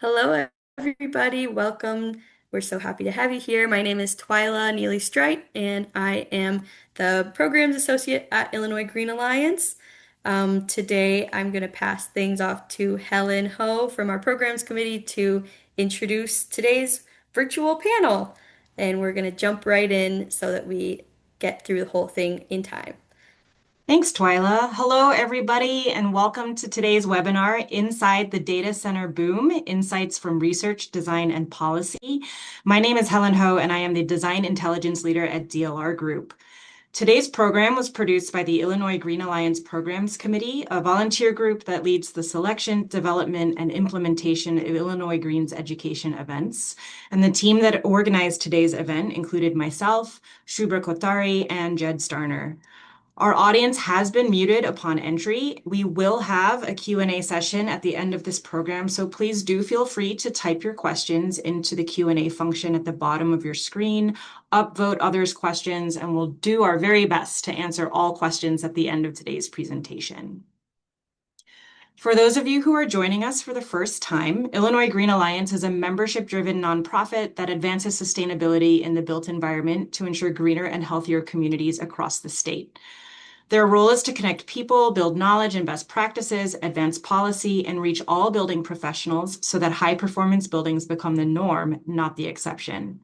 Hello, everybody. Welcome. We're so happy to have you here. My name is Twyla Neely Strite, and I am the Programs Associate at Illinois Green Alliance. Today, I'm going to pass things off to Helen Ho from our Programs Committee to introduce today's virtual panel. And we're going to jump right in so that we get through the whole thing in time. Thanks, Twyla. Hello, everybody, and welcome to today's webinar, Inside the Data Center Boom, Insights from Research, Design, and Policy. My name is Helen Ho, and I am the Design Intelligence Leader at DLR Group. Today's program was produced by the Illinois Green Alliance Programs Committee, a volunteer group that leads the selection, development, and implementation of Illinois Green's education events. And the team that organized today's event included myself, Shubra Kotari, and Jed Starner. Our audience has been muted upon entry. We will have a Q&A session at the end of this program, so please do feel free to type your questions into the Q&A function at the bottom of your screen, upvote others' questions, and we'll do our very best to answer all questions at the end of today's presentation. For those of you who are joining us for the first time, Illinois Green Alliance is a membership-driven nonprofit that advances sustainability in the built environment to ensure greener and healthier communities across the state. Their role is to connect people, build knowledge and best practices, advance policy, and reach all building professionals so that high-performance buildings become the norm, not the exception.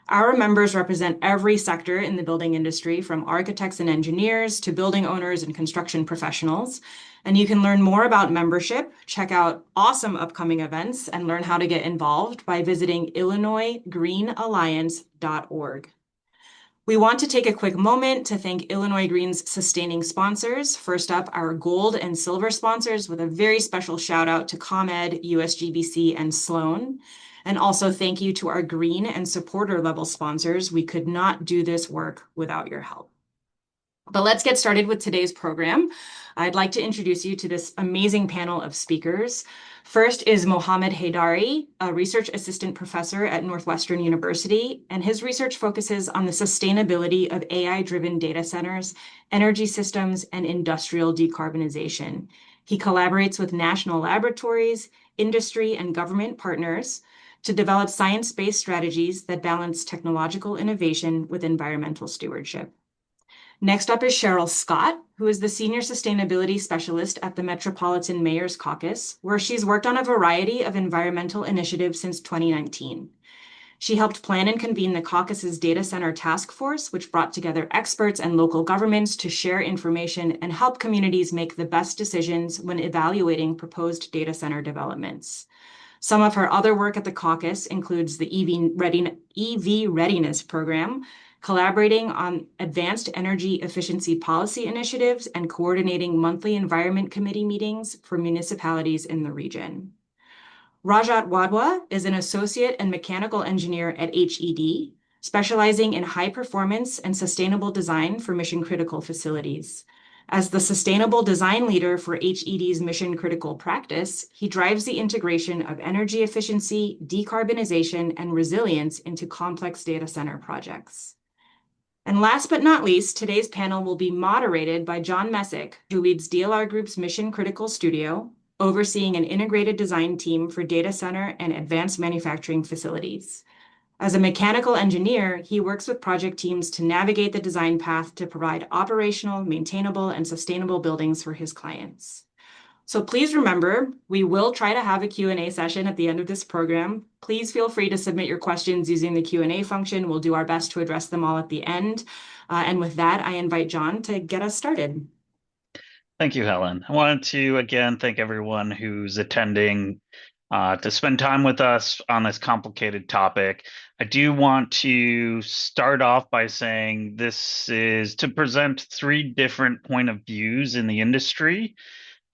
Our members represent every sector in the building industry, from architects and engineers to building owners and construction professionals. And you can learn more about membership, check out awesome upcoming events, and learn how to get involved by visiting illinoisgreenalliance.org. We want to take a quick moment to thank Illinois Green's sustaining sponsors. First up, our gold and silver sponsors, with a very special shout out to ComEd, USGBC, and Sloan. And also thank you to our green and supporter level sponsors. We could not do this work without your help. But let's get started with today's program. I'd like to introduce you to this amazing panel of speakers. First is Mohammed Haydari, a research assistant professor at Northwestern University, and his research focuses on the sustainability of AI-driven data centers, energy systems, and industrial decarbonization. He collaborates with national laboratories, industry, and government partners to develop science-based strategies that balance technological innovation with environmental stewardship. Next up is Cheryl Scott, who is the Senior Sustainability Specialist at the Metropolitan Mayor's Caucus, where she's worked on a variety of environmental initiatives since 2019. She helped plan and convene the caucus's data center task force, which brought together experts and local governments to share information and help communities make the best decisions when evaluating proposed data center developments. Some of her other work at the caucus includes the EV Readiness Program, collaborating on advanced energy efficiency policy initiatives, and coordinating monthly environment committee meetings for municipalities in the region. Rajat Wadhwa is an associate and mechanical engineer at HED, specializing in high performance and sustainable design for mission-critical facilities. As the sustainable design leader for HED's mission-critical practice, he drives the integration of energy efficiency, decarbonization, and resilience into complex data center projects. And last but not least, today's panel will be moderated by John Messick, who leads DLR Group's Mission Critical Studio, overseeing an integrated design team for data center and advanced manufacturing facilities. As a mechanical engineer, he works with project teams to navigate the design path to provide operational, maintainable, and sustainable buildings for his clients. So please remember, we will try to have a Q&A session at the end of this program. Please feel free to submit your questions using the Q&A function. We'll do our best to address them all at the end. And with that, I invite John to get us started. Thank you, Helen. I wanted to, again, thank everyone who's attending to spend time with us on this complicated topic. I do want to start off by saying this is to present three different point of views in the industry.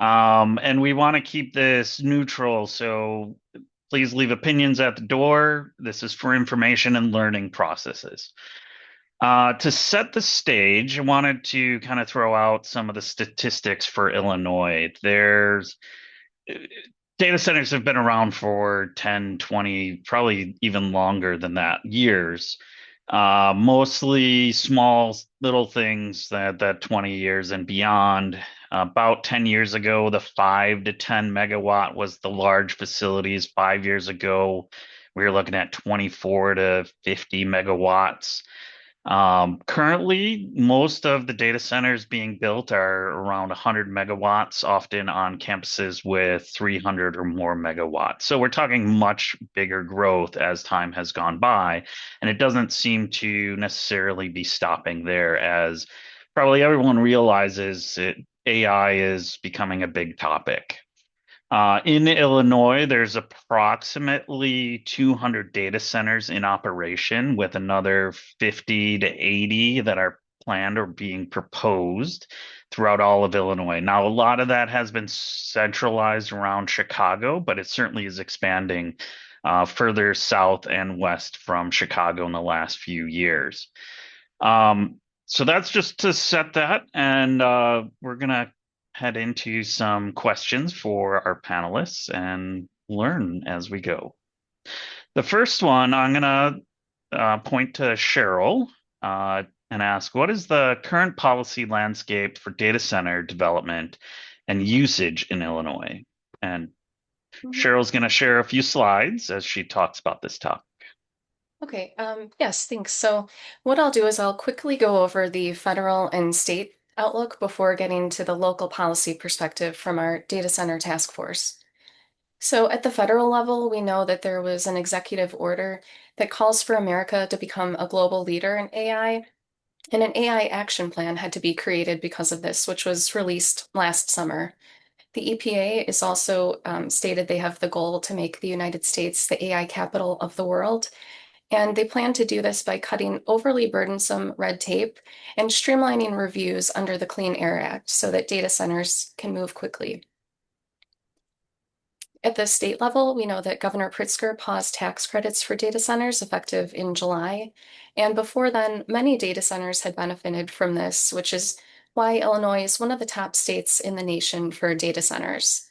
And we want to keep this neutral, so please leave opinions at the door. This is for information and learning processes. To set the stage, I wanted to kind of throw out some of the statistics for Illinois. Data centers have been around for 10, 20, probably even longer than that, years. Mostly small little things that 20 years and beyond. About 10 years ago, the 5 to 10 megawatt was the large facilities. 5 years ago, we were looking at 24 to 50 megawatts. Currently, most of the data centers being built are around 100 megawatts, often on campuses with 300 or more megawatts. So we're talking much bigger growth as time has gone by, and it doesn't seem to necessarily be stopping there, as probably everyone realizes that AI is becoming a big topic. In Illinois, there's approximately 200 data centers in operation, with another 50 to 80 that are planned or being proposed throughout all of Illinois. Now, a lot of that has been centralized around Chicago, but it certainly is expanding further south and west from Chicago in the last few years. So that's just to set that, and we're gonna head into some questions for our panelists and learn as we go. The first one, I'm gonna point to Cheryl and ask, what is the current policy landscape for data center development and usage in Illinois? And Cheryl's gonna share a few slides as she talks about this topic. Okay, yes, thanks. So what I'll do is I'll quickly go over the federal and state outlook before getting to the local policy perspective from our data center task force. So at the federal level, we know that there was an executive order that calls for America to become a global leader in AI, and an AI action plan had to be created because of this, which was released last summer. The EPA is also stated they have the goal to make the United States the AI capital of the world. And they plan to do this by cutting overly burdensome red tape and streamlining reviews under the Clean Air Act so that data centers can move quickly. At the state level, we know that Governor Pritzker paused tax credits for data centers effective in July. And before then, many data centers had benefited from this, which is why Illinois is one of the top states in the nation for data centers.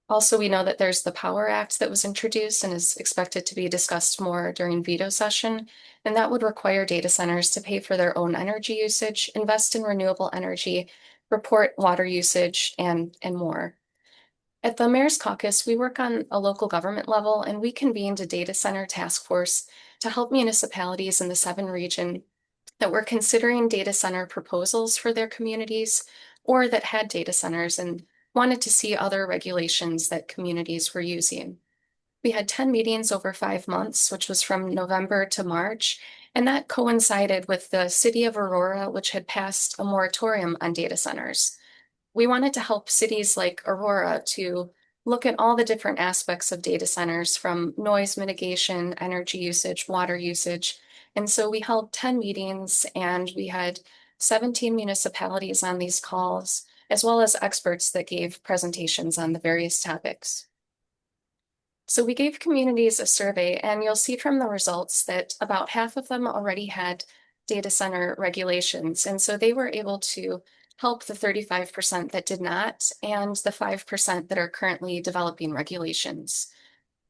Also, we know that there's the Power Act that was introduced and is expected to be discussed more during veto session, and that would require data centers to pay for their own energy usage, invest in renewable energy, report water usage, and more. At the Mayor's Caucus, we work on a local government level, and we convened a data center task force to help municipalities in the 7 region that were considering data center proposals for their communities or that had data centers and wanted to see other regulations that communities were using. We had 10 meetings over 5 months, which was from November to March, and that coincided with the city of Aurora, which had passed a moratorium on data centers. We wanted to help cities like Aurora to look at all the different aspects of data centers, from noise mitigation, energy usage, water usage. And so we held 10 meetings and we had 17 municipalities on these calls, as well as experts that gave presentations on the various topics. So we gave communities a survey, and you'll see from the results that about half of them already had data center regulations. And so they were able to help the 35% that did not, and the 5% that are currently developing regulations.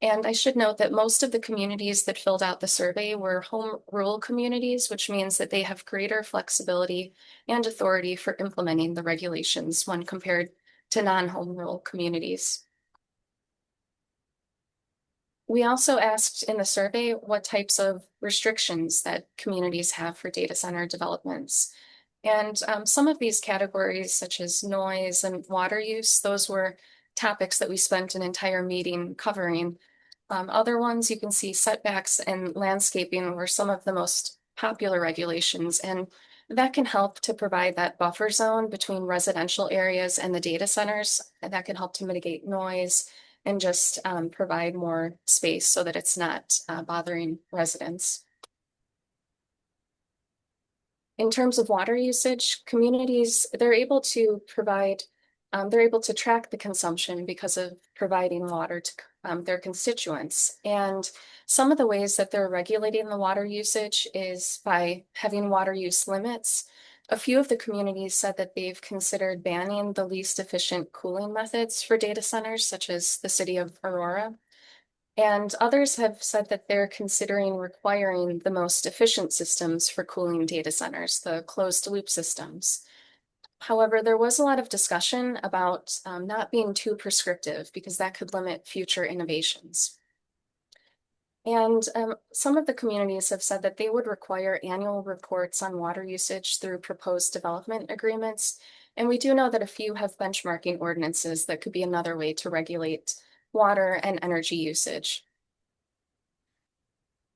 And I should note that most of the communities that filled out the survey were home rule communities, which means that they have greater flexibility and authority for implementing the regulations when compared to non-home rule communities. We also asked in the survey what types of restrictions that communities have for data center developments. And some of these categories, such as noise and water use, those were topics that we spent an entire meeting covering. Other ones, you can see setbacks and landscaping were some of the most popular regulations, and that can help to provide that buffer zone between residential areas and the data centers. And that can help to mitigate noise and just provide more space so that it's not bothering residents. In terms of water usage, communities, they're able to track the consumption because of providing water to their constituents. And some of the ways that they're regulating the water usage is by having water use limits. A few of the communities said that they've considered banning the least efficient cooling methods for data centers, such as the city of Aurora. And others have said that they're considering requiring the most efficient systems for cooling data centers, the closed loop systems. However, there was a lot of discussion about not being too prescriptive because that could limit future innovations. And some of the communities have said that they would require annual reports on water usage through proposed development agreements. And we do know that a few have benchmarking ordinances that could be another way to regulate water and energy usage.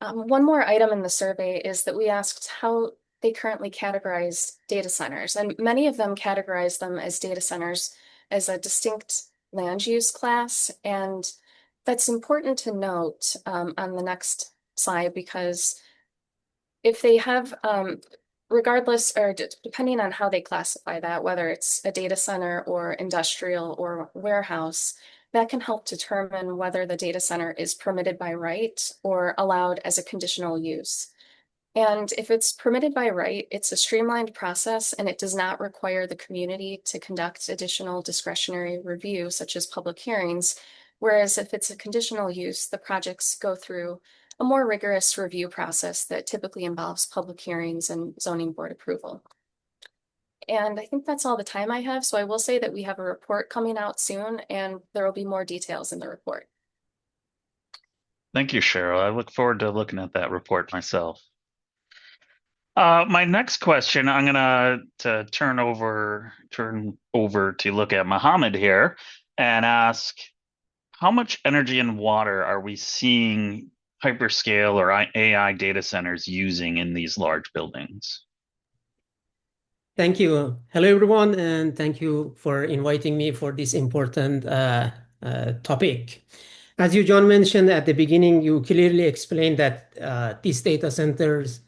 One more item in the survey is that we asked how they currently categorize data centers, and many of them categorize them as data centers as a distinct land use class. And that's important to note on the next slide because if they have, regardless or depending on how they classify that, whether it's a data center or industrial or warehouse, that can help determine whether the data center is permitted by right or allowed as a conditional use. And if it's permitted by right, it's a streamlined process and it does not require the community to conduct additional discretionary review, such as public hearings. Whereas if it's a conditional use, the projects go through a more rigorous review process that typically involves public hearings and zoning board approval. And I think that's all the time I have. So I will say that we have a report coming out soon and there will be more details in the report. Thank you, Cheryl. I look forward to looking at that report myself. My next question, I'm gonna to turn over to look at Mohammed here and ask, how much energy and water are we seeing hyperscale or AI data centers using in these large buildings? Thank you. Hello, everyone, and thank you for inviting me for this important topic. As you, John, mentioned at the beginning, you clearly explained that these data centers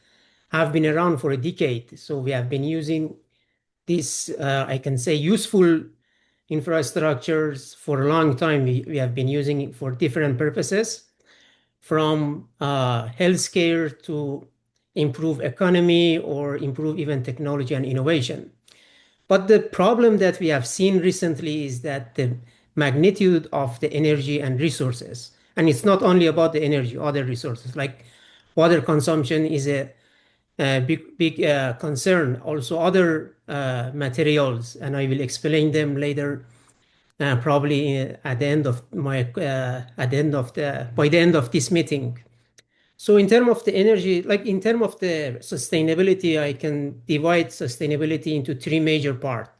have been around for a decade. So we have been using these, I can say, useful infrastructures for a long time. We have been using it for different purposes, from healthcare to improve economy or improve even technology and innovation. But the problem that we have seen recently is that the magnitude of the energy and resources, and it's not only about the energy, other resources like water consumption is a big concern. Also other materials, and I will explain them later, probably at the end of by the end of this meeting. So in terms of the energy, like in terms of the sustainability, I can divide sustainability into three major parts: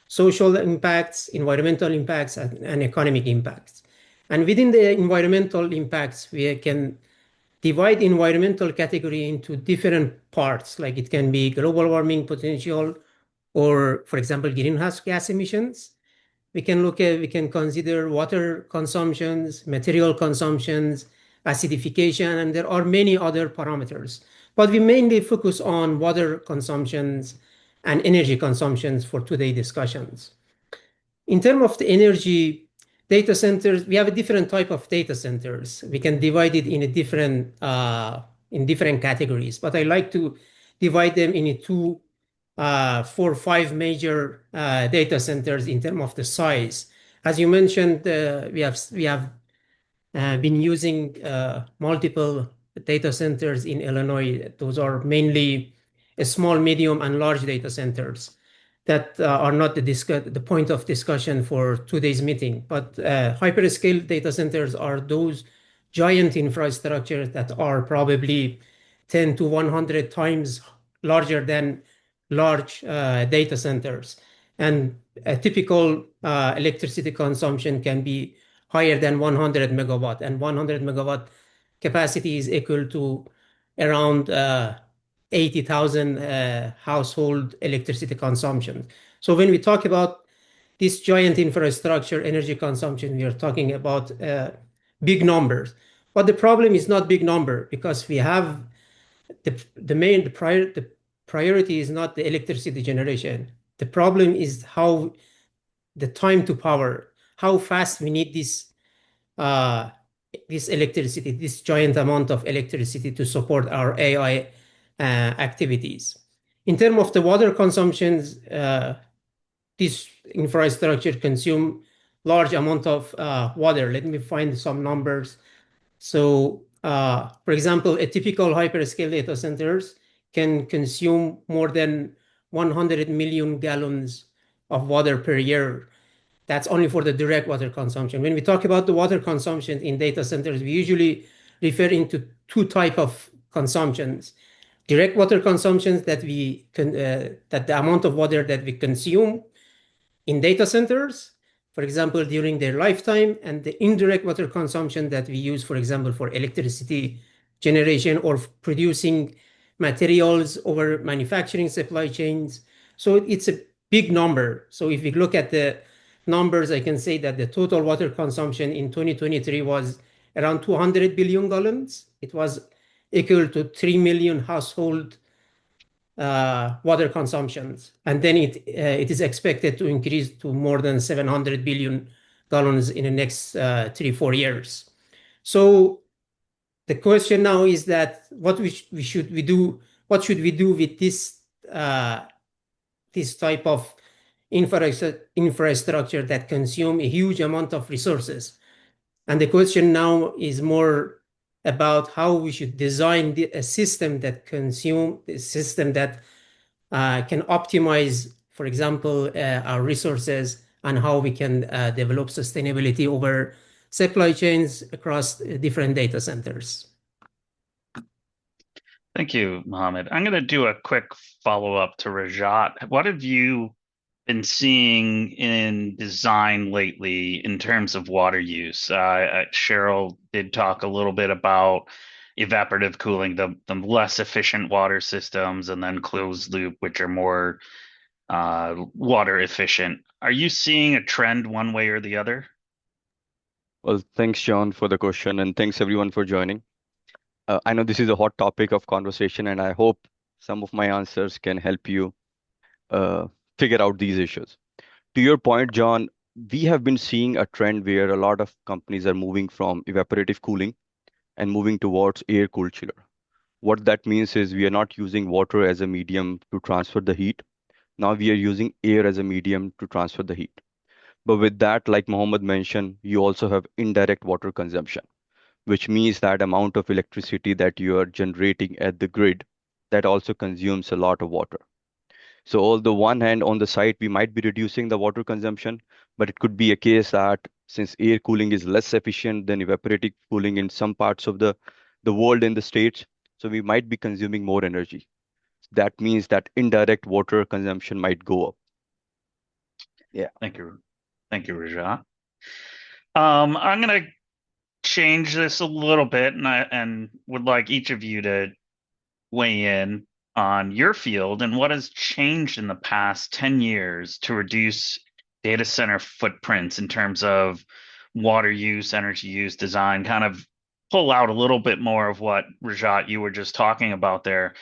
social impacts, environmental impacts, and economic impacts. And within the environmental impacts, we can divide environmental category into different parts, like it can be global warming potential, or for example, greenhouse gas emissions. We can consider water consumptions, material consumptions, acidification, and there are many other parameters. But we mainly focus on water consumptions and energy consumptions for today's discussions. In terms of the energy data centers, we have a different type of data centers. We can divide it in different categories, but I like to divide them into 4 or 5 major data centers in terms of the size. As you mentioned, we have been using multiple data centers in Illinois. Those are mainly small, medium, and large data centers that are not the point of discussion for today's meeting. But hyperscale data centers are those giant infrastructures that are probably 10 to 100 times larger than large data centers. And a typical electricity consumption can be higher than 100 megawatt, and 100 megawatt capacity is equal to around 80,000 household electricity consumption. So when we talk about this giant infrastructure energy consumption, we are talking about big numbers. But the problem is not big number, because we have the priority is not the electricity generation. The problem is how the time to power, how fast we need this electricity, this giant amount of electricity to support our AI activities. In terms of the water consumptions, this infrastructure consume large amount of water. Let me find some numbers. So, for example, a typical hyperscale data centers can consume more than 100 million gallons of water per year. That's only for the direct water consumption. When we talk about the water consumption in data centers, we usually refer into two type of consumptions. Direct water consumptions that that the amount of water that we consume in data centers, for example, during their lifetime, and the indirect water consumption that we use, for example, for electricity generation or producing materials over manufacturing supply chains. So it's a big number. So if we look at the numbers, I can say that the total water consumption in 2023 was around 200 billion gallons. It was equal to 3 million household water consumptions. And then it is expected to increase to more than 700 billion gallons in the next 3, 4 years. So the question now is that we should we do? What should we do with this type of infrastructure that consume a huge amount of resources? And the question now is more about how we should design a system that can optimize, for example, our resources and how we can develop sustainability over supply chains across different data centers. Thank you, Mohammed. I'm going to do a quick follow-up to Rajat. What have you been seeing in design lately in terms of water use? Cheryl did talk a little bit about evaporative cooling, the less efficient water systems, and then closed loop, which are more water efficient. Are you seeing a trend one way or the other? Well, thanks, John, for the question, and thanks everyone for joining. I know this is a hot topic of conversation, and I hope some of my answers can help you uh, figure out these issues. To your point, John, we have been seeing a trend where a lot of companies are moving from evaporative cooling and moving towards air-cooled chiller. What that means is we are not using water as a medium to transfer the heat. Now we are using air as a medium to transfer the heat. But with that, like Mohammed mentioned, you also have indirect water consumption, which means that amount of electricity that you are generating at the grid that also consumes a lot of water. So on the one hand, on the site, we might be reducing the water consumption, but it could be a case that since air cooling is less efficient than evaporative cooling in some parts of the world in the States, so we might be consuming more energy. That means that indirect water consumption might go up. Yeah. Thank you. Thank you, Rajat. I'm going to change this a little bit, and would like each of you to weigh in on your field and what has changed in the past 10 years to reduce data center footprints in terms of water use, energy use, design, kind of pull out a little bit more of what Rajat you were just talking about there.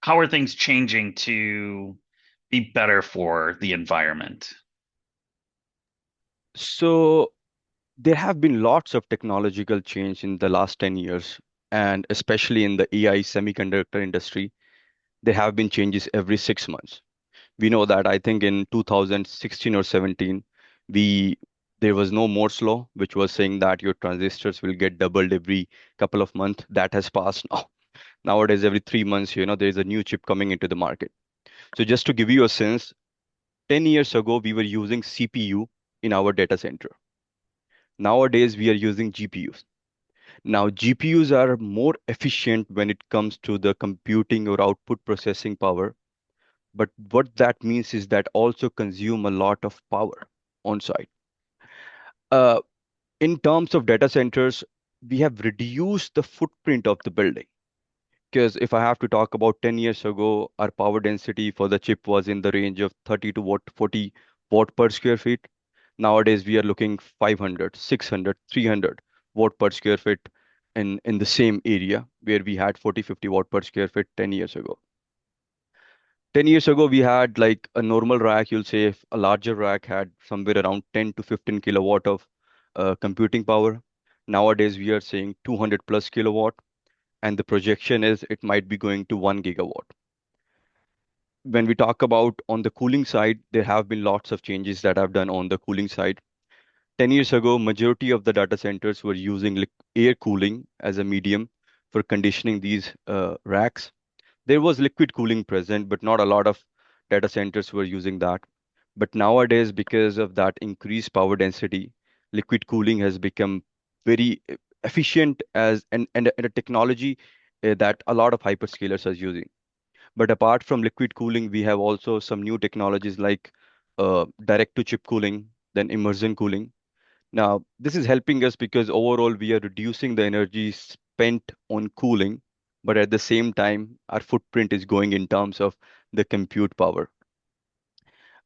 How are things changing to be better for the environment? So there have been lots of technological change in the last 10 years, and especially in the AI semiconductor industry, there have been changes every 6 months. We know that I think in 2016 or 17, we there was no Moore's law, which was saying that your transistors will get doubled every couple of months. That has passed now. Nowadays, every 3 months, there is a new chip coming into the market. So just to give you a sense, 10 years ago, we were using CPU in our data center. Nowadays, we are using GPUs. Now, GPUs are more efficient when it comes to the computing or output processing power. But what that means is that also consume a lot of power on site. Uh, in terms of data centers, we have reduced the footprint of the building. Because if I have to talk about 10 years ago, our power density for the chip was in the range of 30 to 40 watt per square feet. Nowadays, we are looking 500, 600, 300 watt per square feet in the same area where we had 40, 50 watt per square feet 10 years ago. 10 years ago, we had like a normal rack, you'll say if a larger rack had somewhere around 10 to 15 kilowatt of computing power. Nowadays, we are saying 200 plus kilowatt, and the projection is it might be going to 1 gigawatt. When we talk about on the cooling side, there have been lots of changes that I've done on the cooling side. 10 years ago, majority of the data centers were using air cooling as a medium for conditioning these racks. There was liquid cooling present, but not a lot of data centers were using that. But nowadays, because of that increased power density, liquid cooling has become very efficient and a technology that a lot of hyperscalers are using. But apart from liquid cooling, we have also some new technologies like direct to chip cooling, then immersion cooling. Now, this is helping us because overall we are reducing the energy spent on cooling, but at the same time, our footprint is going in terms of the compute power.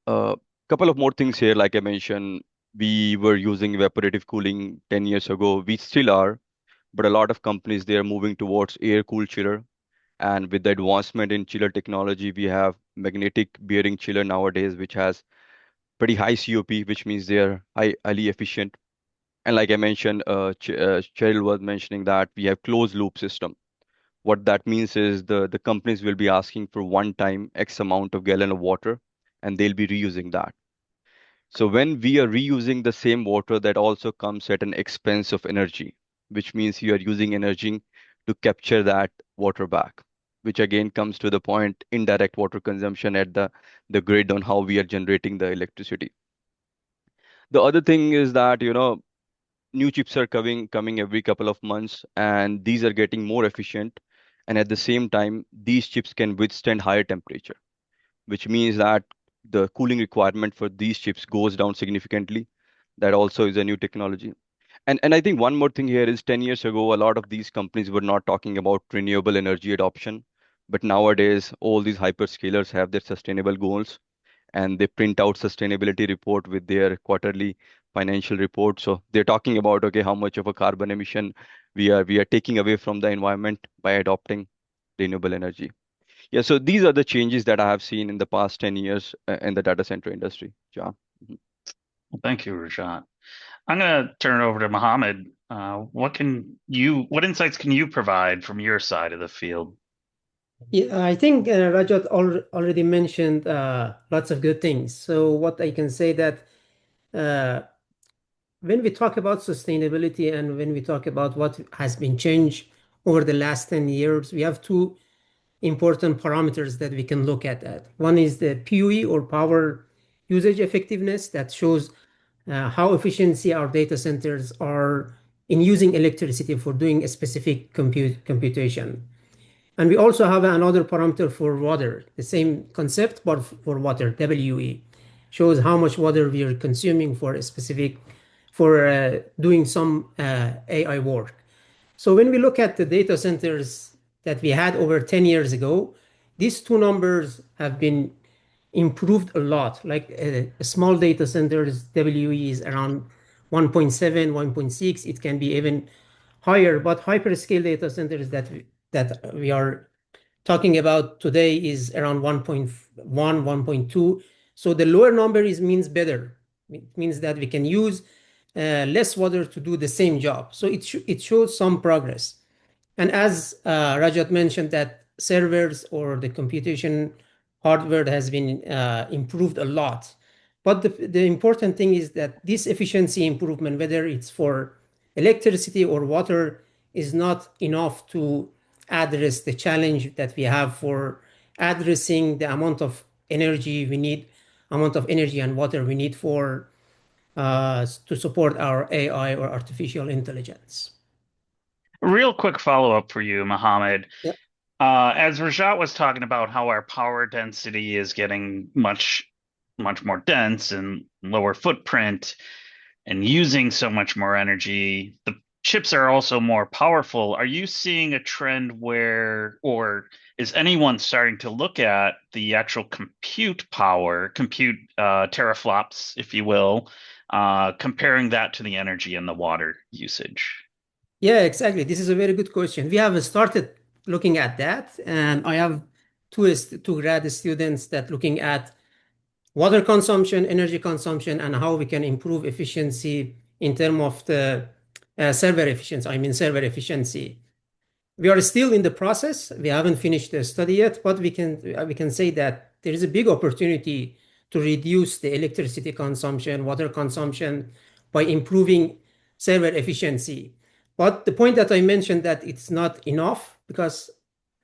A couple of more things here, like I mentioned, we were using evaporative cooling 10 years ago. We still are, but a lot of companies they are moving towards air-cooled chiller. And with the advancement in chiller technology, we have magnetic bearing chiller nowadays, which has pretty high COP, which means they are highly efficient. And like I mentioned, Cheryl was mentioning that we have closed loop system. What that means is the companies will be asking for one time X amount of gallon of water, and they'll be reusing that. So when we are reusing the same water, that also comes at an expense of energy, which means you are using energy to capture that water back, which again comes to the point indirect water consumption at the grid on how we are generating the electricity. The other thing is that, new chips are coming every couple of months, and these are getting more efficient. And at the same time, these chips can withstand higher temperature, which means that the cooling requirement for these chips goes down significantly. That also is a new technology. And I think one more thing here is 10 years ago, a lot of these companies were not talking about renewable energy adoption. But nowadays, all these hyperscalers have their sustainable goals and they print out sustainability report with their quarterly financial report. So they're talking about, okay, how much of a carbon emission we are taking away from the environment by adopting renewable energy. Yeah, so these are the changes that I have seen in the past 10 years in the data center industry, John. Mhm. Well, thank you, Rajat. I'm going to turn it over to Mohammed. What insights can you provide from your side of the field? Yeah, I think Rajat already mentioned lots of good things. So what I can say that uh, when we talk about sustainability and when we talk about what has been changed over the last 10 years, we have two important parameters that we can look at that. One is the PUE or power usage effectiveness that shows how efficiency our data centers are in using electricity for doing a specific computation. And we also have another parameter for water, the same concept, but for water, WE, shows how much water we are consuming for a specific, for doing some AI work. So when we look at the data centers that we had over 10 years ago, these two numbers have been improved a lot. Like a small data centers, WE is around 1.7, 1.6. It can be even higher, but hyperscale data centers that we are talking about today is around 1.1, 1.2. So the lower number is means better. It means that we can use less water to do the same job. So it shows some progress. And as Rajat mentioned, that servers or the computation hardware has been improved a lot. But the important thing is that this efficiency improvement, whether it's for electricity or water, is not enough to address the challenge that we have for addressing the amount of energy we need, amount of energy and water we need for to support our AI or artificial intelligence. Real quick follow-up for you, Mohammed. Yeah. As Rajat was talking about how our power density is getting much more dense and lower footprint and using so much more energy, the chips are also more powerful. Are you seeing a trend where, or is anyone starting to look at the actual compute power, teraflops, if you will, comparing that to the energy and the water usage? Yeah, exactly. This is a very good question. We have started looking at that, and I have two grad students that looking at water consumption, energy consumption, and how we can improve efficiency in terms of the server efficiency. I mean, server efficiency. We are still in the process. We haven't finished the study yet, but we can say that there is a big opportunity to reduce the electricity consumption, water consumption by improving server efficiency. But the point that I mentioned that it's not enough because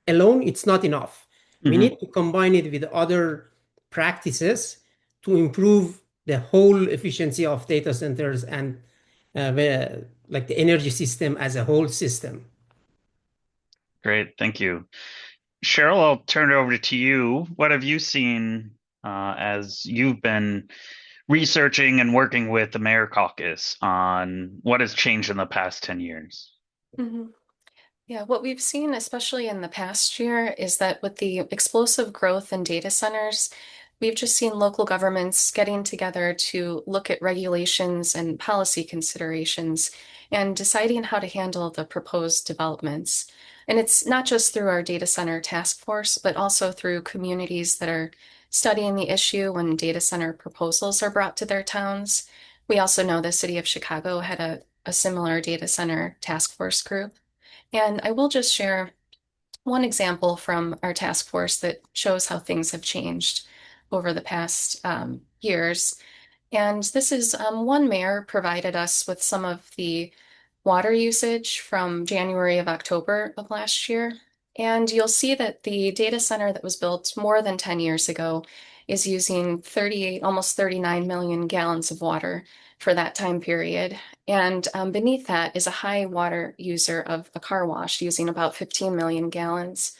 alone it's not enough. We Mm-hmm. need to combine it with other practices to improve the whole efficiency of data centers and like the energy system as a whole system. Great, thank you. Cheryl, I'll turn it over to you. What have you seen as you've been researching and working with the Mayor Caucus on what has changed in the past 10 years? Mhm. Yeah, what we've seen, especially in the past year, is that with the explosive growth in data centers, we've just seen local governments getting together to look at regulations and policy considerations and deciding how to handle the proposed developments. And it's not just through our data center task force, but also through communities that are studying the issue when data center proposals are brought to their towns. We also know the city of Chicago had a similar data center task force group. And I will just share one example from our task force that shows how things have changed over the past years. And this is one mayor provided us with some of the water usage from January of October of last year. And you'll see that the data center that was built more than 10 years ago is using 38, almost 39 million gallons of water for that time period. And beneath that is a high water user of a car wash using about 15 million gallons.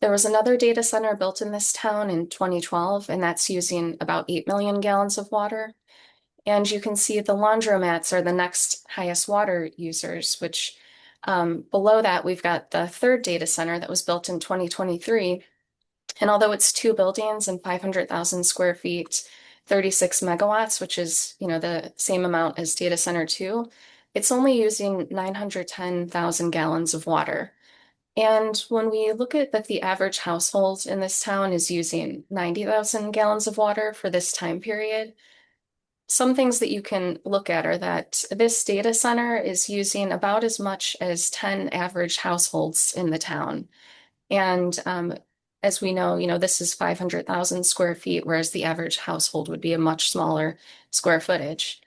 There was another data center built in this town in 2012, and that's using about 8 million gallons of water. And you can see the laundromats are the next highest water users, which below that, we've got the third data center that was built in 2023. And although it's two buildings and 500,000 square feet, 36 megawatts, which is, the same amount as data center two, it's only using 910,000 gallons of water. And when we look at that, the average household in this town is using 90,000 gallons of water for this time period. Some things that you can look at are that this data center is using about as much as 10 average households in the town. And as we know, this is 500,000 square feet, whereas the average household would be a much smaller square footage.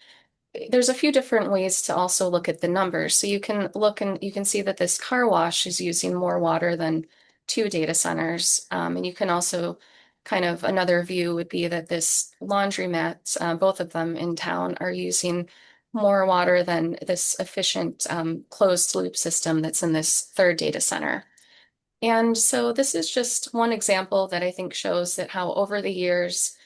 There's a few different ways to also look at the numbers. So you can look and you can see that this car wash is using more water than two data centers. And you can also kind of another view would be that this laundromat, both of them in town, are using more water than this efficient closed loop system that's in this third data center. And so this is just one example that I think shows that how over the years,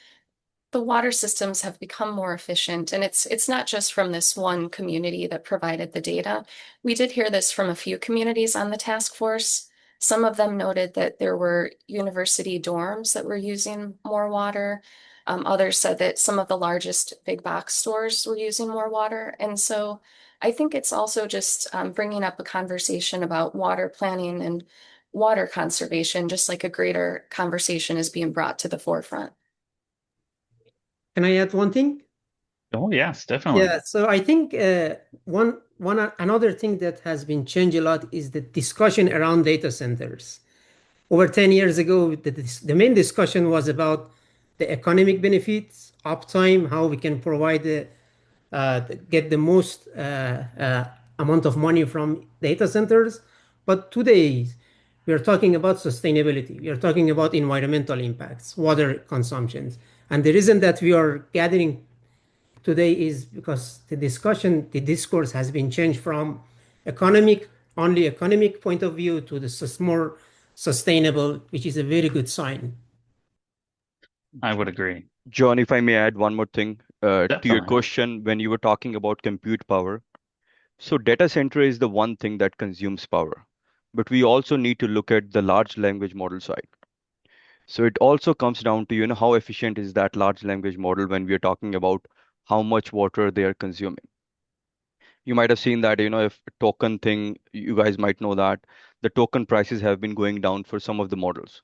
the water systems have become more efficient. And it's not just from this one community that provided the data. We did hear this from a few communities on the task force. Some of them noted that there were university dorms that were using more water. Others said that some of the largest big box stores were using more water. And so I think it's also just bringing up a conversation about water planning and water conservation, just like a greater conversation is being brought to the forefront. Can I add one thing? Oh, yes, definitely. Yeah, so I think another thing that has been changed a lot is the discussion around data centers. Over 10 years ago, the main discussion was about the economic benefits, uptime, how we can provide get the most amount of money from data centers. But today, we are talking about sustainability. We are talking about environmental impacts, water consumptions. And the reason that we are gathering today is because the discourse has been changed from only economic point of view to the more sustainable, which is a very good sign. I would agree. John, if I may add one more thing to your Definitely. question, when you were talking about compute power, so data center is the one thing that consumes power, but we also need to look at the large language model side. So it also comes down to, how efficient is that large language model when we are talking about how much water they are consuming. You might have seen that, if token thing, you guys might know that the token prices have been going down for some of the models.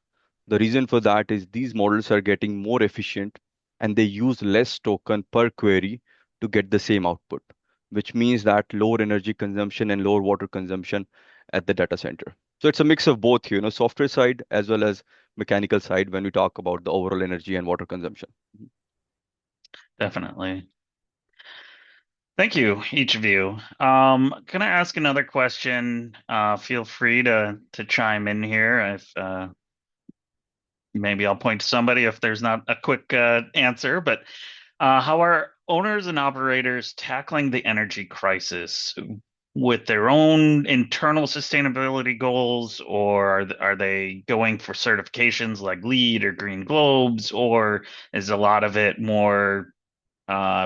The reason for that is these models are getting more efficient and they use less token per query to get the same output, which means that lower energy consumption and lower water consumption at the data center. So it's a mix of both, software side as well as mechanical side when we talk about the overall energy and water consumption. Definitely. Thank you, each of you. Can I ask another question? Feel free to chime in here if maybe I'll point to somebody if there's not a quick answer, but how are owners and operators tackling the energy crisis with their own internal sustainability goals, or are they going for certifications like LEED or Green Globes, or is a lot of it more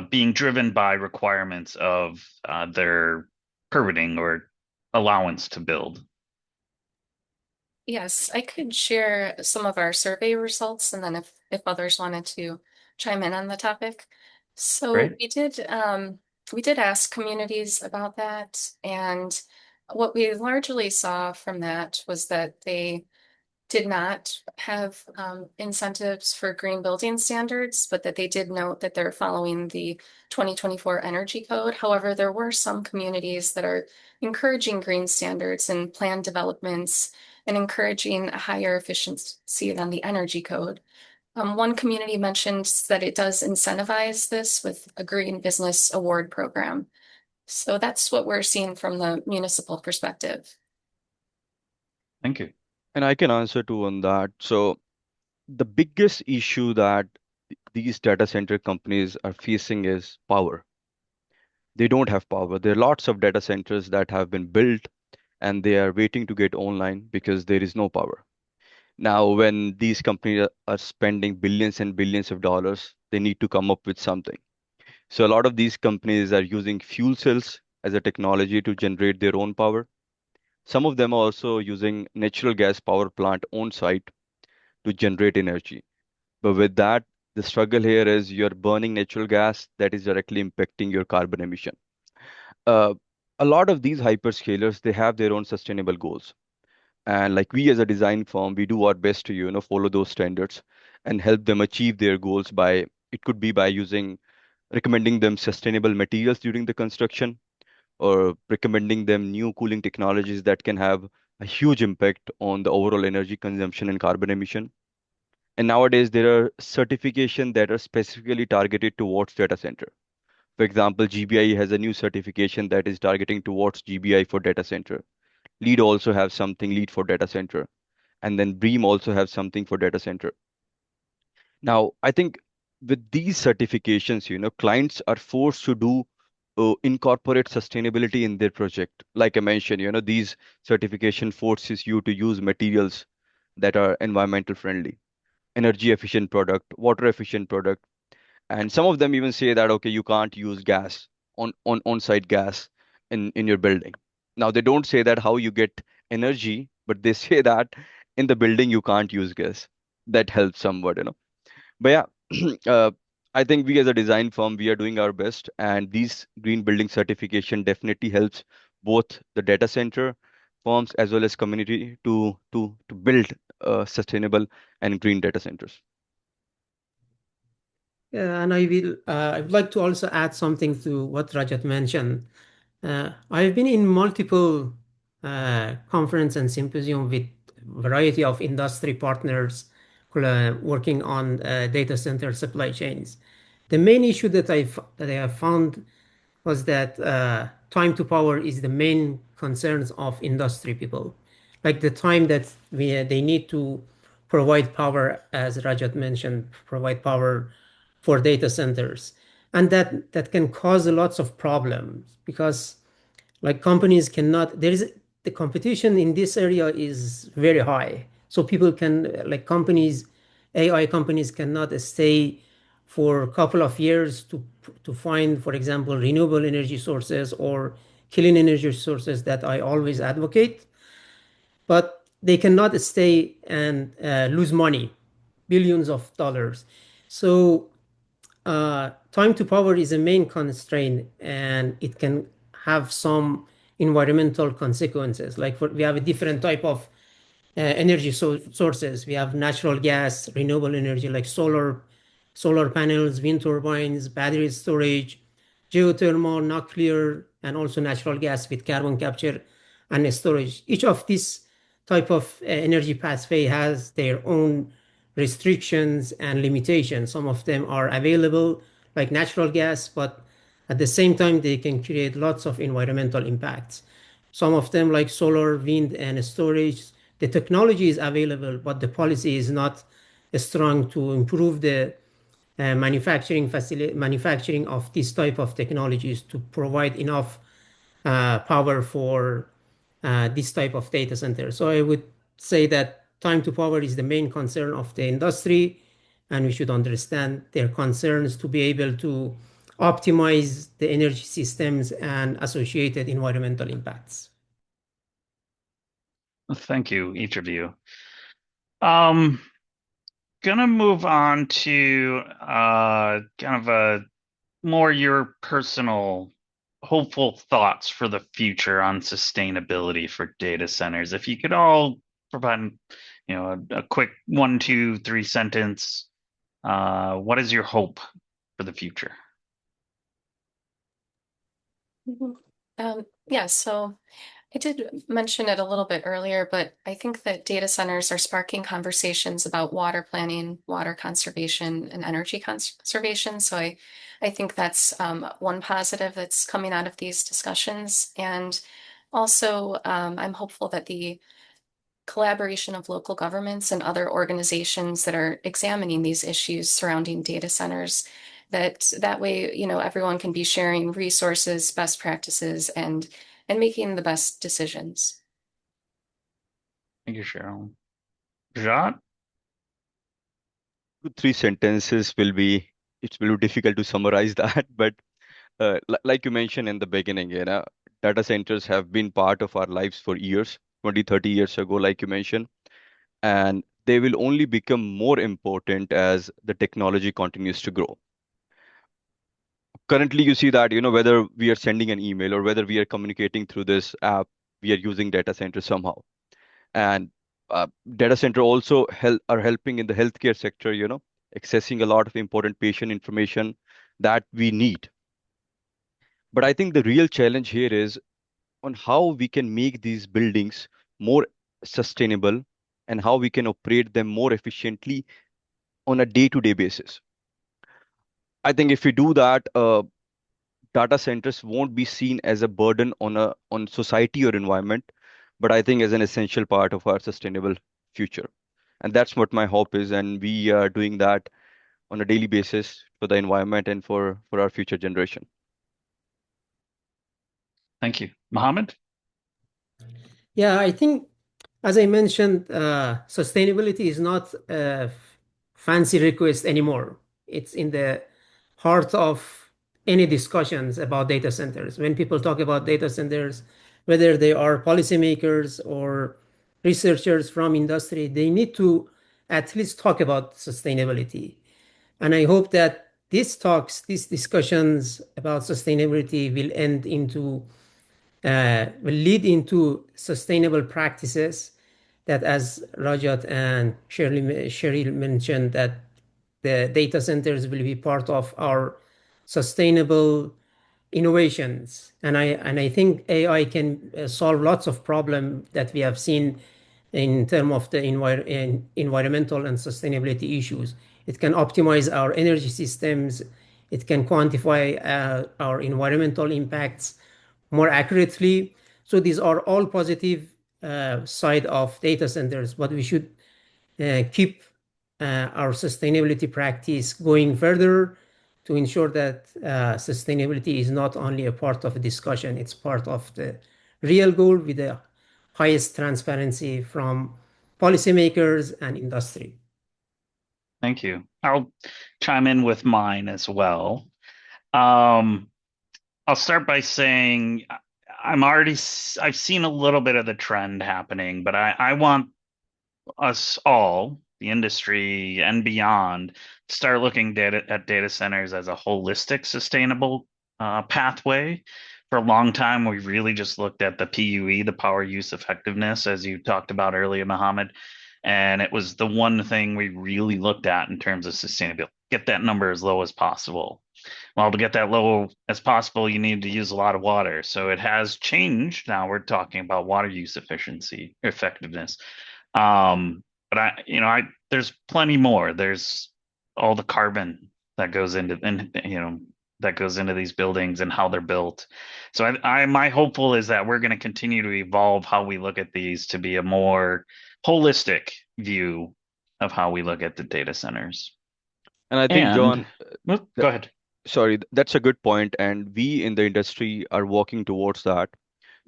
being driven by requirements of their permitting or allowance to build? Yes, I could share some of our survey results and then if others wanted to chime in on the topic. So Great. we did ask communities about that, and what we largely saw from that was that they did not have incentives for green building standards, but that they did note that they're following the 2024 Energy Code. However, there were some communities that are encouraging green standards and plan developments and encouraging a higher efficiency than the Energy Code. One community mentioned that it does incentivize this with a Green Business Award program. So that's what we're seeing from the municipal perspective. Thank you. And I can answer too on that. So the biggest issue that these data center companies are facing is power. They don't have power. There are lots of data centers that have been built and they are waiting to get online because there is no power. Now, when these companies are spending billions and billions of dollars, they need to come up with something. So a lot of these companies are using fuel cells as a technology to generate their own power. Some of them are also using natural gas power plant on site to generate energy. But with that, the struggle here is you're burning natural gas that is directly impacting your carbon emission. Uh, a lot of these hyperscalers, they have their own sustainable goals. And like we as a design firm, we do our best to, follow those standards and help them achieve their goals by, it could be by recommending them sustainable materials during the construction or recommending them new cooling technologies that can have a huge impact on the overall energy consumption and carbon emission. And nowadays, there are certifications that are specifically targeted towards data center. For example, GBI has a new certification that is targeting towards GBI for data center. LEED also have something LEED for data center, and then BREEAM also have something for data center. Now, I think with these certifications, clients are forced to do incorporate sustainability in their project. Like I mentioned, these certification forces you to use materials that are environmental friendly, energy efficient product, water efficient product, and some of them even say that okay, you can't use gas on-site gas in your building. Now they don't say that how you get energy, but they say that in the building you can't use gas. That helps somewhat. But yeah, I think we as a design firm, we are doing our best, and these green building certification definitely helps both the data center firms as well as community to build sustainable and green data centers. Yeah, and I would like to also add something to what Rajat mentioned. I've been in multiple conference and symposium with variety of industry partners working on data center supply chains. The main issue that I have found was that time to power is the main concerns of industry people. Like the time that they need to provide power, as Rajat mentioned, provide power for data centers. And that can cause lots of problems because like companies cannot, there is the competition in this area is very high. So people can, like companies, AI companies cannot stay for a couple of years to find, for example, renewable energy sources or clean energy sources that I always advocate, but they cannot stay and lose money, billions of dollars. So time to power is a main constraint, and it can have some environmental consequences. Like we have a different type of energy sources. We have natural gas, renewable energy like solar panels, wind turbines, battery storage, geothermal, nuclear, and also natural gas with carbon capture and storage. Each of these type of energy pathway has their own restrictions and limitations. Some of them are available like natural gas, but at the same time, they can create lots of environmental impacts. Some of them like solar, wind, and storage, the technology is available, but the policy is not strong to improve the manufacturing of this type of technologies to provide enough power for this type of data center. So I would say that time to power is the main concern of the industry, and we should understand their concerns to be able to optimize the energy systems and associated environmental impacts. Thank you, each of you. Um, gonna move on to kind of a more your personal hopeful thoughts for the future on sustainability for data centers. If you could all provide, a quick 1, 2, 3 sentence, what is your hope for the future? Mhm. Yeah, so I did mention it a little bit earlier, but I think that data centers are sparking conversations about water planning, water conservation, and energy conservation. So I think that's one positive that's coming out of these discussions. And also, I'm hopeful that the collaboration of local governments and other organizations that are examining these issues surrounding data centers, that way, everyone can be sharing resources, best practices, and making the best decisions. Thank you, Cheryl. Jacques? 2, 3 sentences will be, it will be difficult to summarize that, but like you mentioned in the beginning, data centers have been part of our lives for years, 20, 30 years ago, like you mentioned, and they will only become more important as the technology continues to grow. Currently, you see that, whether we are sending an email or whether we are communicating through this app, we are using data center somehow. And data center also are helping in the healthcare sector, accessing a lot of important patient information that we need. But I think the real challenge here is on how we can make these buildings more sustainable and how we can operate them more efficiently on a day-to-day basis. I think if we do that, data centers won't be seen as a burden on society or environment, but I think as an essential part of our sustainable future. And that's what my hope is, and we are doing that on a daily basis for the environment and for our future generation. Thank you. Mohammed? Yeah, I think, as I mentioned, sustainability is not a fancy request anymore. It's in the heart of any discussions about data centers. When people talk about data centers, whether they are policymakers or researchers from industry, they need to at least talk about sustainability. And I hope that these discussions about sustainability will lead into sustainable practices that, as Rajat and Cheryl mentioned, that the data centers will be part of our sustainable innovations. And I think AI can solve lots of problems that we have seen in terms of the environmental and sustainability issues. It can optimize our energy systems. It can quantify our environmental impacts more accurately. So these are all positive side of data centers, but we should keep our sustainability practice going further to ensure that sustainability is not only a part of a discussion, it's part of the real goal with the highest transparency from policymakers and industry. Thank you. I'll chime in with mine as well. Um, I'll start by saying I've seen a little bit of the trend happening, but I want us all, the industry and beyond, start looking at data centers as a holistic, sustainable pathway. For a long time, we really just looked at the PUE, the power use effectiveness, as you talked about earlier, Mohammed. And it was the one thing we really looked at in terms of sustainability. Get that number as low as possible. Well, to get that low as possible, you need to use a lot of water. So it has changed. Now we're talking about water use effectiveness. But there's plenty more. There's all the carbon that goes into, and that goes into these buildings and how they're built. So my hopeful is that we're going to continue to evolve how we look at these to be a more holistic view of how we look at the data centers. And I think, And John, well, th go ahead. sorry, that's a good point, and we in the industry are working towards that.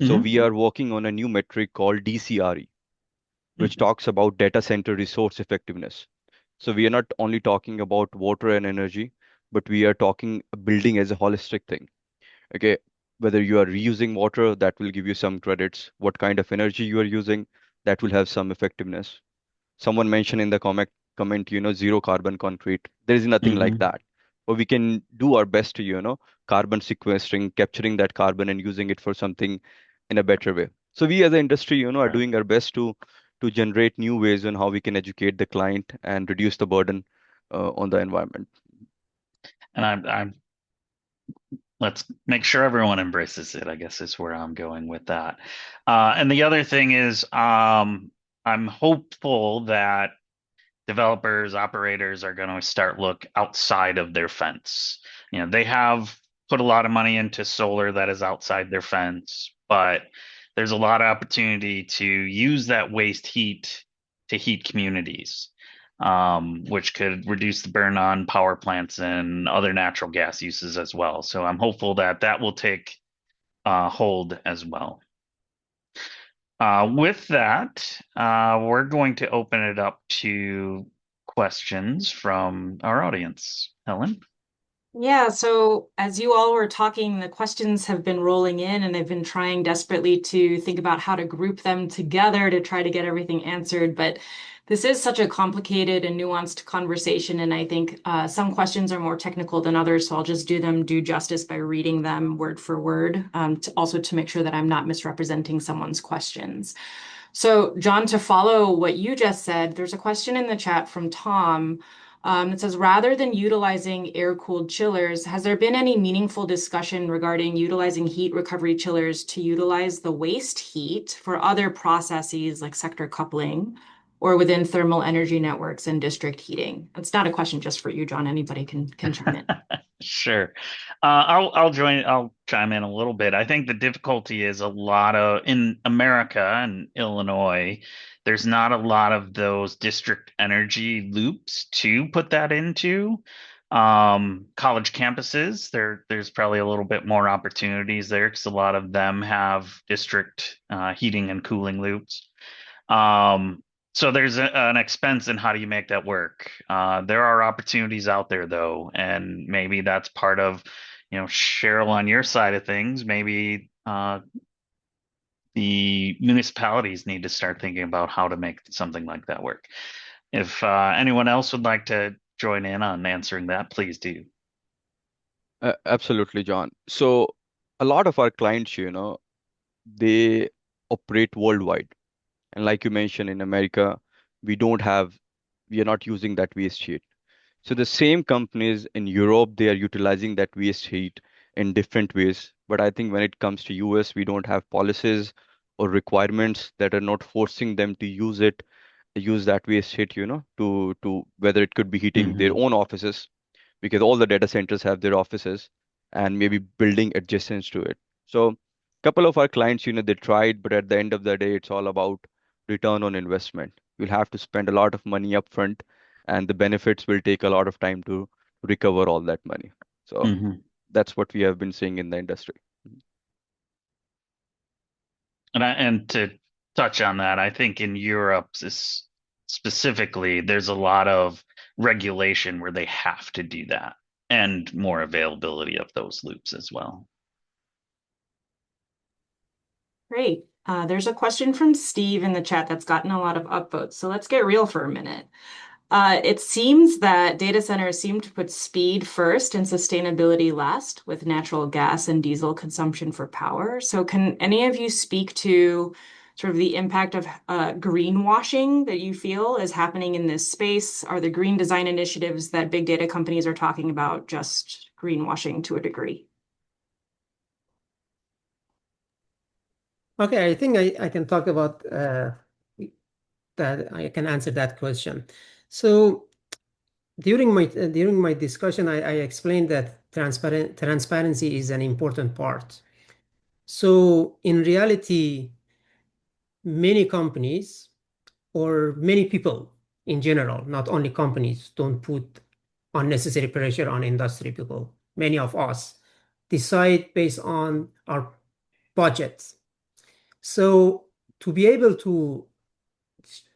So Hmm. we are working on a new metric called DCRE, which Hmm. talks about data center resource effectiveness. So we are not only talking about water and energy, but we are talking building as a holistic thing. Okay, whether you are reusing water, that will give you some credits. What kind of energy you are using, that will have some effectiveness. Someone mentioned in the comment, zero carbon concrete. There is nothing like Hmm. that. But we can do our best to, carbon sequestering, capturing that carbon and using it for something in a better way. So we as an industry, are Right. doing our best to generate new ways on how we can educate the client and reduce the burden on the environment. And I'm let's make sure everyone embraces it, I guess is where I'm going with that. And the other thing is, I'm hopeful that developers, operators are going to start look outside of their fence. They have put a lot of money into solar that is outside their fence, but there's a lot of opportunity to use that waste heat to heat communities, which could reduce the burn on power plants and other natural gas uses as well. So I'm hopeful that that will take hold as well. With that, we're going to open it up to questions from our audience. Helen? Yeah, so as you all were talking, the questions have been rolling in, and I've been trying desperately to think about how to group them together to try to get everything answered. But this is such a complicated and nuanced conversation, and I think some questions are more technical than others, so I'll just do them due justice by reading them word for word, also to make sure that I'm not misrepresenting someone's questions. So, John, to follow what you just said, there's a question in the chat from Tom. It says, rather than utilizing air-cooled chillers, has there been any meaningful discussion regarding utilizing heat recovery chillers to utilize the waste heat for other processes like sector coupling or within thermal energy networks and district heating? It's not a question just for you, John. Anybody can chime in. Sure. I'll chime in a little bit. I think the difficulty is a lot of in America and Illinois, there's not a lot of those district energy loops to put that into. College campuses, there's probably a little bit more opportunities there because a lot of them have district heating and cooling loops. Um, so there's an expense in how do you make that work. There are opportunities out there though, and maybe that's part of, Cheryl, on your side of things, maybe the municipalities need to start thinking about how to make something like that work. If anyone else would like to join in on answering that, please do. Absolutely, John. So a lot of our clients, they operate worldwide. And like you mentioned, in America, we don't have, we are not using that waste heat. So the same companies in Europe, they are utilizing that waste heat in different ways. But I think when it comes to US, we don't have policies or requirements that are not forcing them to use that waste heat, to whether it could be heating their Hmm. own offices, because all the data centers have their offices and maybe building adjacent to it. So a couple of our clients, they tried, but at the end of the day, it's all about return on investment. You'll have to spend a lot of money upfront, and the benefits will take a lot of time to recover all that money. So Hmm. that's what we have been seeing in the industry. And to touch on that, I think in Europe specifically, there's a lot of regulation where they have to do that and more availability of those loops as well. Great. There's a question from Steve in the chat that's gotten a lot of upvotes. So let's get real for a minute. It seems that data centers seem to put speed first and sustainability last, with natural gas and diesel consumption for power. So can any of you speak to sort of the impact of greenwashing that you feel is happening in this space? Are the green design initiatives that big data companies are talking about just greenwashing to a degree? Okay, I think I can talk about that. I can answer that question. So during my discussion, I explained that transparency is an important part. So in reality, many companies or many people in general, not only companies, don't put unnecessary pressure on industry people. Many of us decide based on our budgets. So to be able to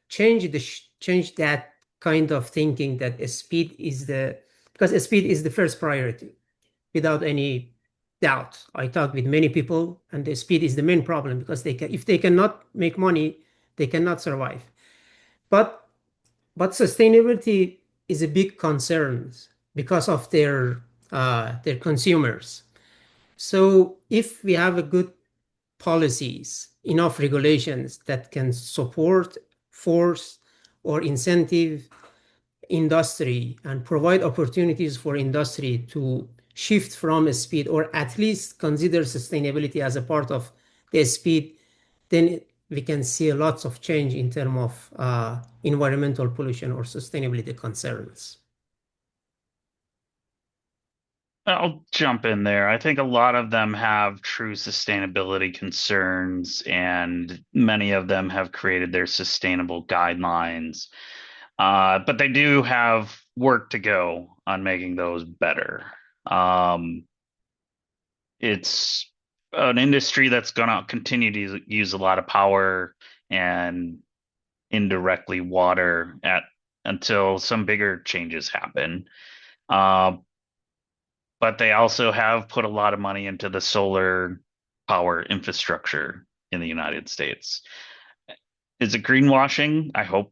change that kind of thinking that speed is the because speed is the first priority without any doubt. I talk with many people, and the speed is the main problem because if they cannot make money, they cannot survive. But sustainability is a big concern because of their consumers. So if we have a good policies, enough regulations that can support, force, or incentive industry and provide opportunities for industry to shift from speed or at least consider sustainability as a part of the speed, then we can see lots of change in terms of environmental pollution or sustainability concerns. I'll jump in there. I think a lot of them have true sustainability concerns, and many of them have created their sustainable guidelines. But they do have work to go on making those better. It's an industry that's going to continue to use a lot of power and indirectly water until some bigger changes happen. Uh, but they also have put a lot of money into the solar power infrastructure in the United States. Is it greenwashing? I hope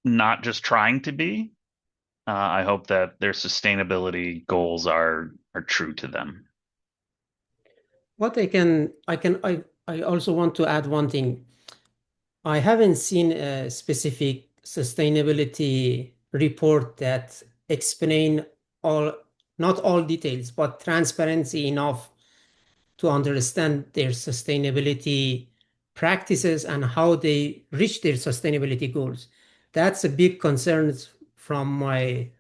not just trying to be. I hope that their sustainability goals are true to them. What I also want to add one thing. I haven't seen a specific sustainability report that explain all, not all details, but transparency enough to understand their sustainability practices and how they reach their sustainability goals. That's a big concern from my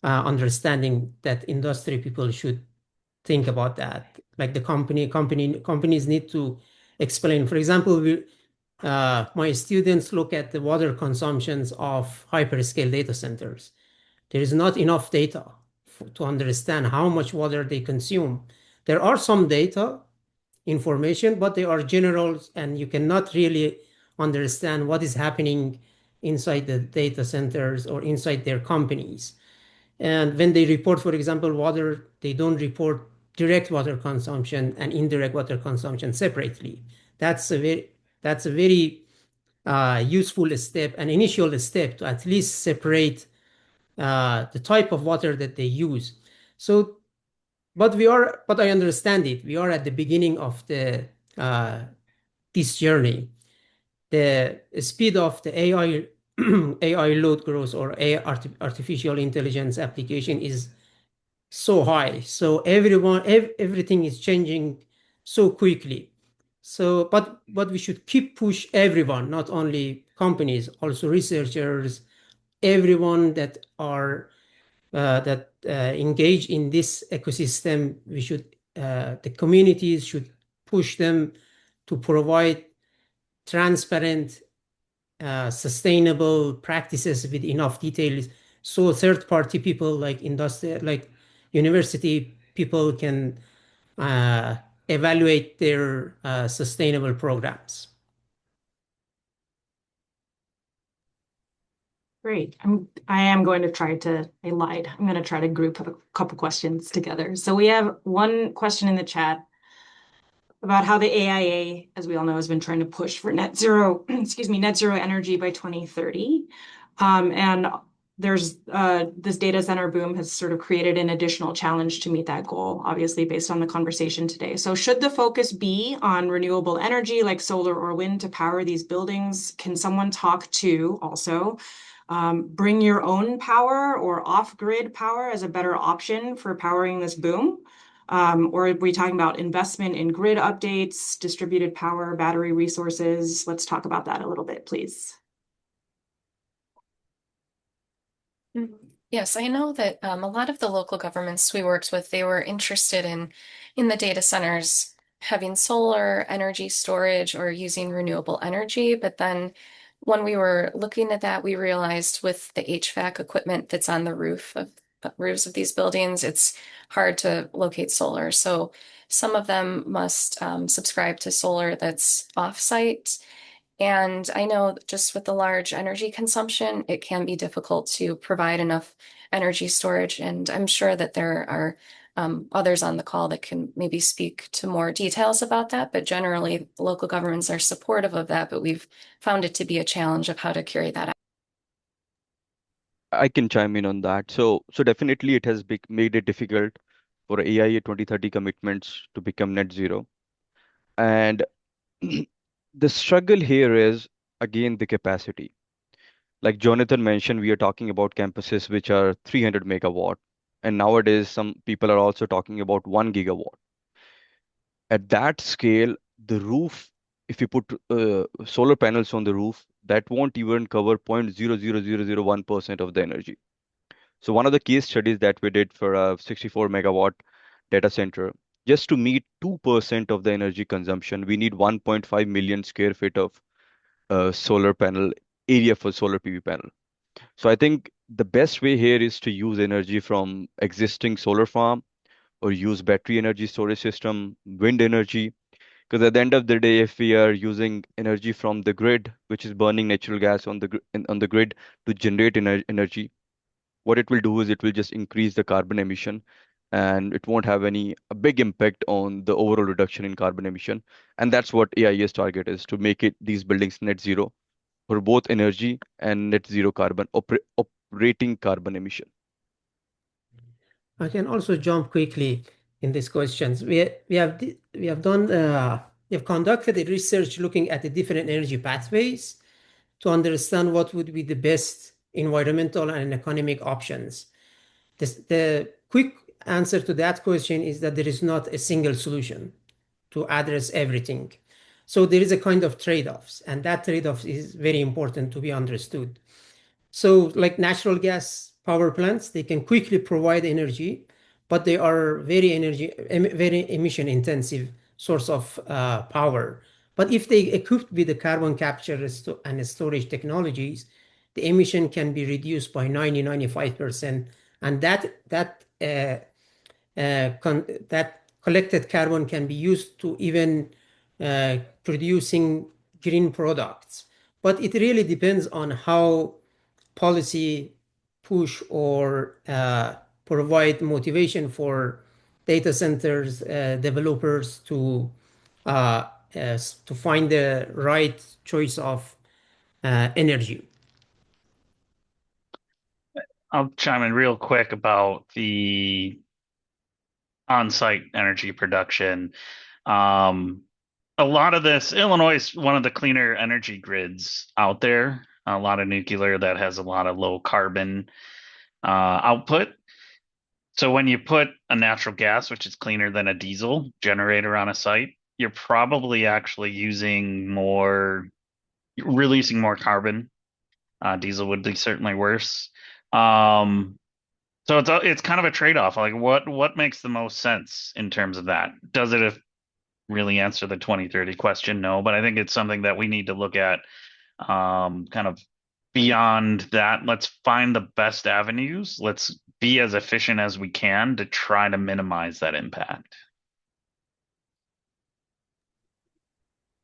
understanding that industry people should think about that. Like the companies need to explain. For example, my students look at the water consumptions of hyperscale data centers. There is not enough data to understand how much water they consume. There are some data, information, but they are general, and you cannot really understand what is happening inside the data centers or inside their companies. And when they report, for example, water, they don't report direct water consumption and indirect water consumption separately. That's a very useful step, an initial step to at least separate the type of water that they use. So, but I understand it. We are at the beginning of the this journey. The speed of the AI AI load growth or artificial intelligence application is so high. So everything is changing so quickly. So, but we should keep push everyone, not only companies, also researchers, everyone that engage in this ecosystem. The communities should push them to provide transparent, sustainable practices with enough details, so third-party people like industry, like university people can evaluate their sustainable programs. Great. I am going to try to, I lied. I'm going to try to group a couple questions together. So we have one question in the chat about how the AIA, as we all know, has been trying to push for net zero, excuse me, net zero energy by 2030. And there's this data center boom has sort of created an additional challenge to meet that goal, obviously based on the conversation today. So should the focus be on renewable energy like solar or wind to power these buildings? Can someone talk to also bring your own power or off-grid power as a better option for powering this boom? Or are we talking about investment in grid updates, distributed power, battery resources? Let's talk about that a little bit, please. Yes, I know that a lot of the local governments we worked with, they were interested in the data centers having solar energy storage or using renewable energy, but then when we were looking at that, we realized with the HVAC equipment that's on the roofs of these buildings, it's hard to locate solar. So some of them must subscribe to solar that's off-site. And I know just with the large energy consumption, it can be difficult to provide enough energy storage. And I'm sure that there are others on the call that can maybe speak to more details about that. But generally, local governments are supportive of that, but we've found it to be a challenge of how to carry that out. I can chime in on that. So definitely it has made it difficult for AIA 2030 commitments to become net zero. And the struggle here is again the capacity. Like Jonathan mentioned, we are talking about campuses which are 300 megawatt, and nowadays some people are also talking about 1 gigawatt. At that scale, the roof, if you put solar panels on the roof, that won't even cover 0.00001% of the energy. So one of the case studies that we did for a 64 megawatt data center, just to meet 2% of the energy consumption, we need 1.5 million square feet of solar panel area for solar PV panel. So I think the best way here is to use energy from existing solar farm or use battery energy storage system, wind energy. Because at the end of the day, if we are using energy from the grid, which is burning natural gas on on the grid to generate energy, what it will do is it will just increase the carbon emission, and it won't have a big impact on the overall reduction in carbon emission. And that's what AIA's target is, to make it these buildings net zero for both energy and net zero operating carbon emission. I can also jump quickly in these questions. We have conducted a research looking at the different energy pathways to understand what would be the best environmental and economic options. The quick answer to that question is that there is not a single solution to address everything. So there is a kind of trade-offs, and that trade-off is very important to be understood. So like natural gas power plants, they can quickly provide energy, but they are very emission intensive source of power. But if they equipped with the carbon capture and storage technologies, the emission can be reduced by 95%. And that collected carbon can be used to even producing green products. But it really depends on how policy push or provide motivation for data centers developers to find the right choice of energy. I'll chime in real quick about the on-site energy production. Um, a lot of this, Illinois is one of the cleaner energy grids out there. A lot of nuclear that has a lot of low carbon output. So when you put a natural gas, which is cleaner than a diesel generator on a site, you're probably actually releasing more carbon. Diesel would be certainly worse. So it's kind of a trade-off. Like what makes the most sense in terms of that? Does it really answer the 2030 question? No, but I think it's something that we need to look at kind of beyond that. Let's find the best avenues. Let's be as efficient as we can to try to minimize that impact.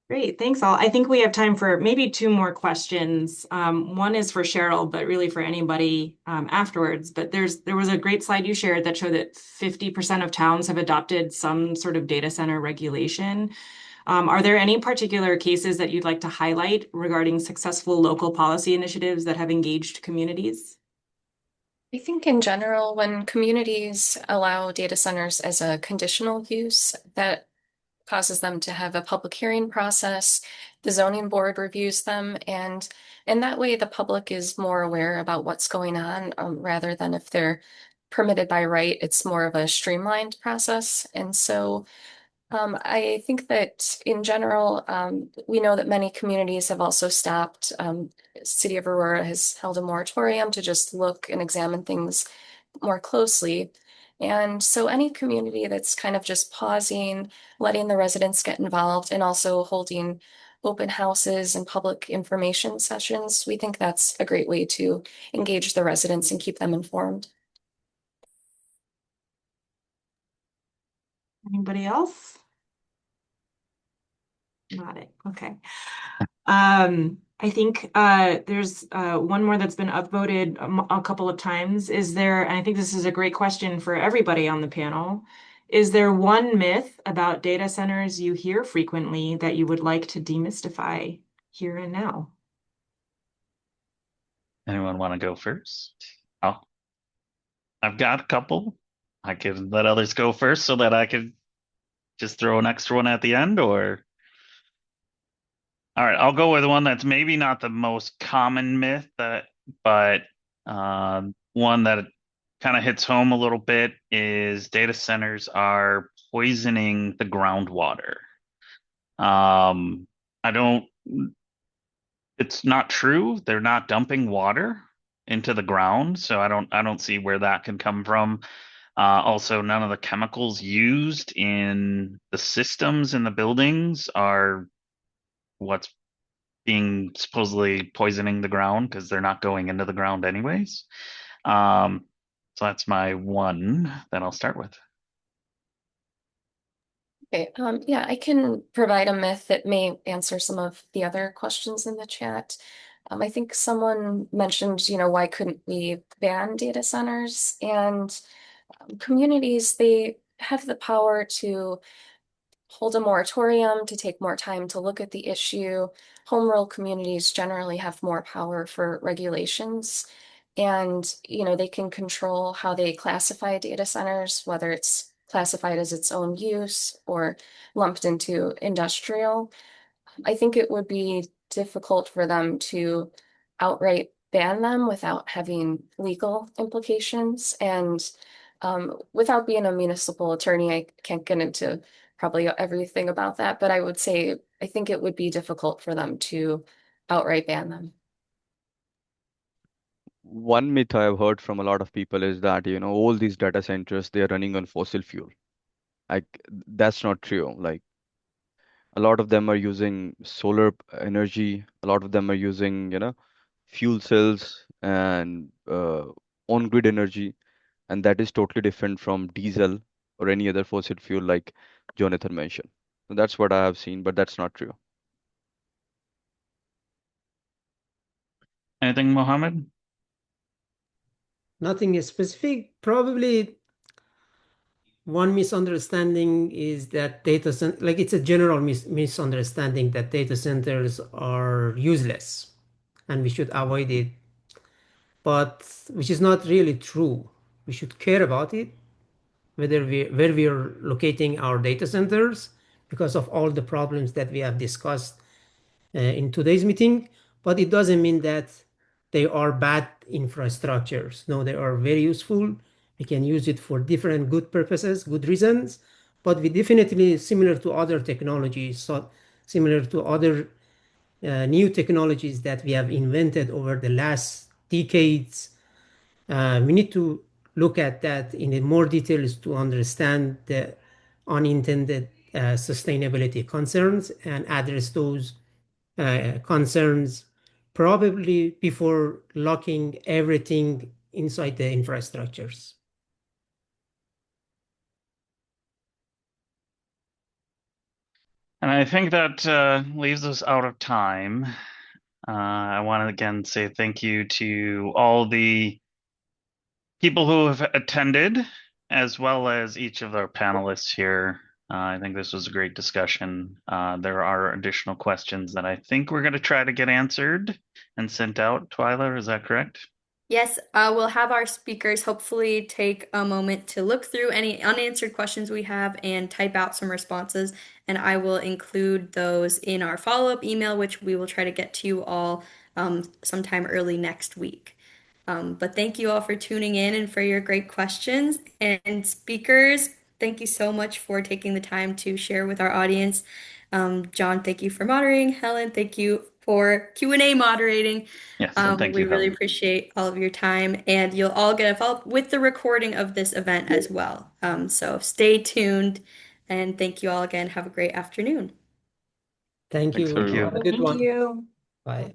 Great, thanks all. I think we have time for maybe two more questions. One is for Cheryl, but really for anybody afterwards. But there was a great slide you shared that showed that 50% of towns have adopted some sort of data center regulation. Are there any particular cases that you'd like to highlight regarding successful local policy initiatives that have engaged communities? I think in general, when communities allow data centers as a conditional use, that causes them to have a public hearing process. The zoning board reviews them, and in that way, the public is more aware about what's going on, rather than if they're permitted by right, it's more of a streamlined process. And so I think that in general, we know that many communities have also stopped. City of Aurora has held a moratorium to just look and examine things more closely. And so any community that's kind of just pausing, letting the residents get involved, and also holding open houses and public information sessions. We think that's a great way to engage the residents and keep them informed. Anybody else? Got it. Okay. I think there's one more that's been upvoted a couple of times. Is there, and I think this is a great question for everybody on the panel, is there one myth about data centers you hear frequently that you would like to demystify here and now? Anyone want to go first? Oh, I've got a couple. I can let others go first so that I could just throw an extra one at the end, or all right, I'll go with one that's maybe not the most common myth but one that kind of hits home a little bit is data centers are poisoning the groundwater. I don't, it's not true. They're not dumping water into the ground, so I don't see where that can come from. Also, none of the chemicals used in the systems in the buildings are what's being supposedly poisoning the ground because they're not going into the ground anyways. Um, so that's my one that I'll start with. Okay, yeah, I can provide a myth that may answer some of the other questions in the chat. I think someone mentioned, why couldn't we ban data centers? And communities, they have the power to hold a moratorium, to take more time to look at the issue. Home rule communities generally have more power for regulations. And, they can control how they classify data centers, whether it's classified as its own use or lumped into industrial. I think it would be difficult for them to outright ban them without having legal implications. And without being a municipal attorney, I can't get into probably everything about that, but I would say I think it would be difficult for them to outright ban them. One myth I've heard from a lot of people is that, all these data centers, they're running on fossil fuel. Like, that's not true. Like, a lot of them are using solar energy. A lot of them are using, fuel cells and on-grid energy. And that is totally different from diesel or any other fossil fuel like Jonathan mentioned. So that's what I have seen, but that's not true. Anything, Mohammed? Nothing specific. Probably one misunderstanding is that data center, like it's a general misunderstanding that data centers are useless and we should avoid it, but which is not really true. We should care about it, where we are locating our data centers because of all the problems that we have discussed in today's meeting, but it doesn't mean that they are bad infrastructures. No, they are very useful. We can use it for different good purposes, good reasons, but we definitely similar to other technologies, so similar to other new technologies that we have invented over the last decades. We need to look at that in more details to understand the unintended sustainability concerns and address those concerns probably before locking everything inside the infrastructures. And I think that leaves us out of time. I want to again say thank you to all the people who have attended, as well as each of our panelists here. I think this was a great discussion. There are additional questions that I think we're going to try to get answered and sent out. Twyla, is that correct? Yes, we'll have our speakers hopefully take a moment to look through any unanswered questions we have and type out some responses. And I will include those in our follow-up email, which we will try to get to you all sometime early next week. But thank you all for tuning in and for your great questions. And speakers, thank you so much for taking the time to share with our audience. John, thank you for moderating. Helen, thank you for Q&A moderating. Yes, and thank We you, really Helen. appreciate all of your time, and you'll all get a follow-up with the recording of this event as well. So stay tuned, and thank you all again. Have a great afternoon. Thank Thanks, you. Thank you. Have a everyone. good Thank one. you. Bye.